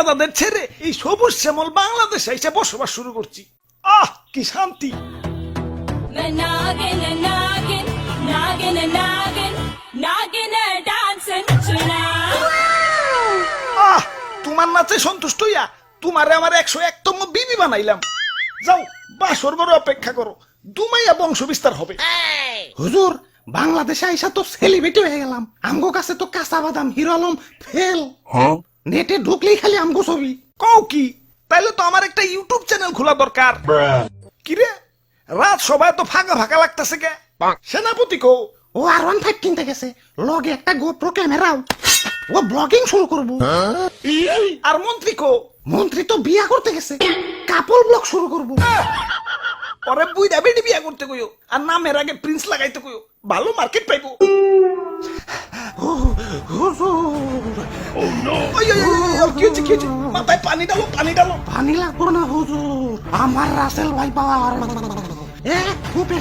দাদাদের ছেড়ে এই সবুজ শ্যামল বাংলাদেশে এসে বসবাস শুরু করছি। আহ কি শান্তি। আহ তোমার নাচে সন্তুষ্ট হইয়া তোমারে আমার 101তম বিবি বানাইলাম। যাও বাসর ঘরে অপেক্ষা করো, দুমাইয়া বংশ বিস্তার হবে। হুজুর বাংলাদেশে আইসা তো সেলিব্রিটি হয়ে গেলাম, আমগো কাছে তো কাঁচা বাদাম হিরো আলম ফেল। নেটে ঢুকলেই খালি আমগো ছবি। কও কি? তাইলে তো আমার একটা ইউটিউব চ্যানেল খোলা দরকার। কিরে রাত সবাই তো ফাঁকা ফাঁকা লাগতেছে কে? সেনাপতি কো? ও R15 কিনতে গেছে, লগে একটা গোপ্রো ক্যামেরাও। ও ব্লগিং শুরু করবো। আর মন্ত্রী কো? মন্ত্রী তো বিয়া করতে গেছে, কাপল ব্লগ শুরু করবো। পরে বুইড়া বেডি বিয়া করতে কইও, আর নামের আগে প্রিন্স লাগাইতে কইও, ভালো মার্কেট পাইবো। হুজুর ওই কি হচ্ছে? মাথায় পানি ডালো, পানি ডালো। পানি লাগবো না হুজুর, আমার রাসেল ভাই পাওয়ার এক ফুপে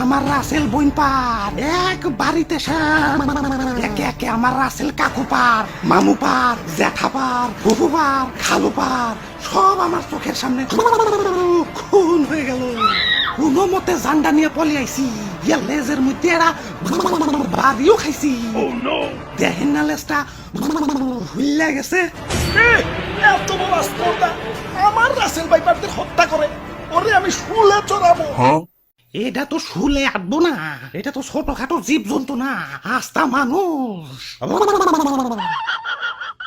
আমার রাসেল বইন পার এক বাড়িতে একে একে আমার রাসেল কাকু পার, মামু পার, জ্যাঠা পার, ফুফু পার, খালু পার, সব আমার চোখের সামনে খুন হয়ে গেল। কোনো মতে জান্ডা নিয়ে পলি আইছি, লেজের মধ্যে এরা বাড়িও খাইছি। দেখেন না লেজটা হুইল্লা গেছে। এত বড় স্পর্ধা আমার রাসেল ভাইপারদের হত্যা করে, ওরে আমি শুলে চড়াবো। এটা তো শুলে আটবো না, এটা তো ছোটখাটো জীব জন্তু না, আস্তা মানুষ।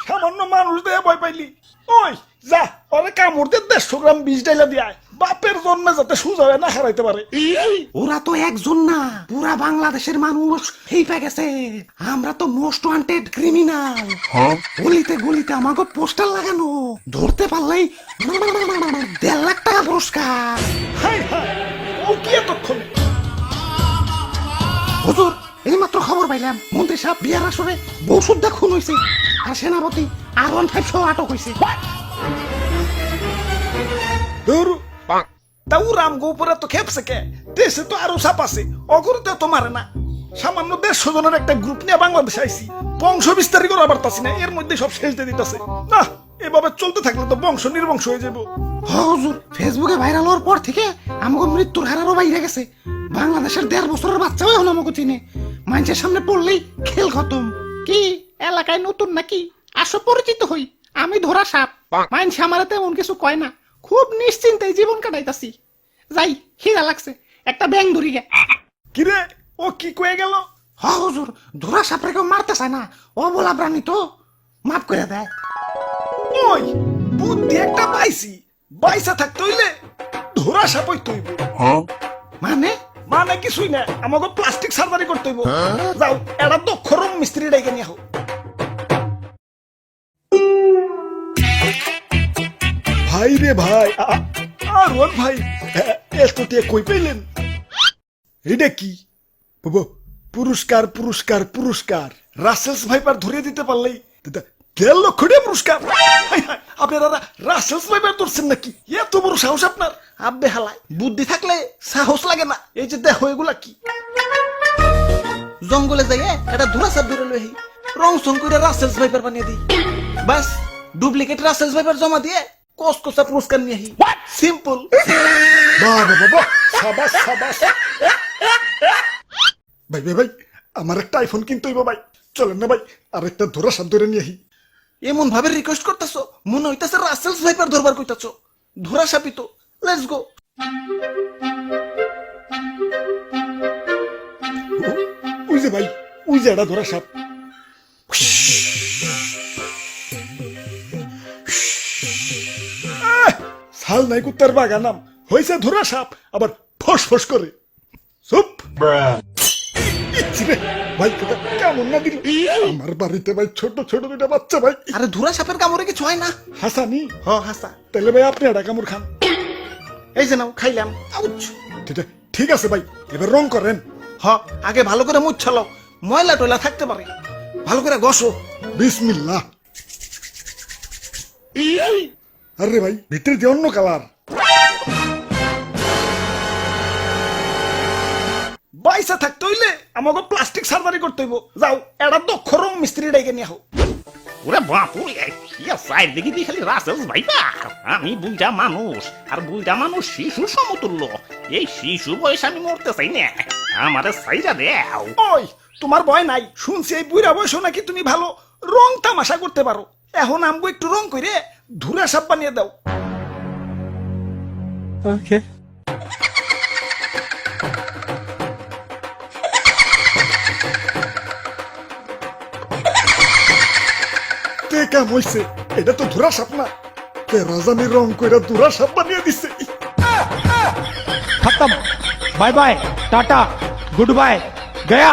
সামান্য মানুষ দিয়ে ভয় পাইলি? ওই যা ওরে কামড় দিয়ে 150 গ্রাম বিষ ডাইলা দিয়ায়, বাপের জন্মে যাতে সুজা না হারাইতে পারে। ওরা তো একজন না, পুরা বাংলাদেশের মানুষ হেইপা গেছে। আমরা তো মোস্ট ওয়ান্টেড ক্রিমিনাল। গলিতে গলিতে আমাকে পোস্টার লাগানো, ধরতে পারলেই 1.5 লাখ টাকা পুরস্কার। হাই হাই, ও কি এতক্ষণ? হুজুর এইমাত্র খবর পাইলাম মন্ত্রী সাহেব বিয়ার আসরে বউ সুদ্ধা খুন হয়েছে, আর সেনাপতি R15 সহ আটক হয়েছে। তাও রামগো উপরে তো খেপছে কে? দেশে তো আরো সাপ আছে, অগরতে তো মারে না। সামান্য 150 জনের একটা গ্রুপ নিয়ে বাংলাদেশে আইছি, বংশ বিস্তারই করা পারতাছি না, এর মধ্যে সব শেষ দিয়ে দিতেছে। না এভাবে চলতে থাকলে তো বংশ নির্বংশ হয়ে যাবো। হুজুর ফেসবুকে ভাইরাল হওয়ার পর থেকে আমাকে মৃত্যুর হারারও বাইরে গেছে। বাংলাদেশের 1.5 বছরের বাচ্চাও এখন আমাকে চিনে, মানুষের সামনে পড়লেই খেল খতম। কি এলাকায় নতুন নাকি? আসো পরিচিত হই, আমি ধরা সাপ। মানুষ আমার তেমন কিছু কয় না, খুব নিশ্চিন্তে জীবন কাটাইতাছি। যাই খিদা লাগছে, একটা ব্যাং ধরি গে। কিরে ও কি কয়ে গেল? হুজুর ধরা সাপরে কেউ মারতে চায় না, ও বলা প্রাণী তো মাফ করে দেয়। ওই বুদ্ধি একটা পাইছি, বাইসা থাকতে হইলে ধরা সাপ হইতে হইব। মানে মানে কিছুই না, আমাকে প্লাস্টিক সার্জারি করতে হইব। যাও এটা দক্ষ রং মিস্ত্রি ডাইকে নিয়ে হোক। ভাই রে ভাই, আর ওর ভাই এত টিয়া কই পাইলেন? এটা কি পুরস্কার পুরস্কার পুরস্কার? রাসেলস ভাইপার ধরিয়ে দিতে পারলেই 1.5 লক্ষ টাকা পুরস্কার। আপনারা রাসেলস ভাইপার ধরছেন নাকি? এত বড় সাহস আপনার? আব্বে হালায়, বুদ্ধি থাকলে সাহস লাগে না। এই যে দেখো এগুলা কি? জঙ্গলে যাই এটা ধরা সাপ ধরে লই, রং সং করে রাসেলস ভাইপার বানিয়ে দিই, বাস ডুপ্লিকেট রাসেলস ভাইপার জমা দিয়ে কসকসা পুরস্কার নিয়ে আহি। সিম্পল। বাবা বাবা, সাবাস সাবাস। ভাই ভাই ভাই, আমার একটা আইফোন কিনতে হইব ভাই, চলেন না ভাই আর একটা ধরা সাপ ধরে নিয়ে আহি। এমন ভাবে রিকোয়েস্ট করতেছো মনে হইতাছে রাসেলস ভাইপার ধরবার কইতাছো। ধরা সাপই তো, লেটস গো। ওই যে ভাই, ওই যে এটা ধরা সাপ। সাল নাই কুত্তার বাগানাম হয়েছে ধরা সাপ, আবার ফস ফস করে। চুপ ভাই, কেমন না দিল আমার বাড়িতে ভাই, ছোট ছোট দুটা বাচ্চা ভাই। আরে ধরা সাপের কামড়ে কিছু হয় না। হাসানি? হ হাসা। তাহলে ভাই আপনি একটা কামড় খান। এই যে নাও খাইলাম। ঠিক আছে ভাই, এবার রং করেন। হ আগে ভালো করে মুছ ছালাও, ময়লা টয়লা থাকতে পারে, ভালো করে ঘষো। বিসমিল্লাহ। আরে ভাই ভিতরে দিয়ে অন্য কালার। বাইসা থাকতে হইলে আমাকে প্লাস্টিক সার্জারি করতে হইব। যাও এটা দক্ষ রং মিস্ত্রি ডাইকে নিয়ে হোক। ওরে বাপুরে ইয়া সাইড দেখি দি খালি রাসেল ভাইবা আমি বুইটা মানুষ আর বুইটা মানুষ শিশু সমতুল্য এই শিশু বয়স আমি মরতে চাই না আমারে সাইরা দেও ওই তোমার ভয় নাই শুনছি এই বুড়া বয়স নাকি তুমি ভালো রং তামাশা করতে পারো এখন আমগো একটু রং করে ধুরা সাপ বানিয়ে দাও তে কাম হইছে এটা তো ধুরা সাপ না কে রাজানি রং কইরা ধুরা সাপ বানিয়ে দিছে खत्म bye bye tata goodbye गया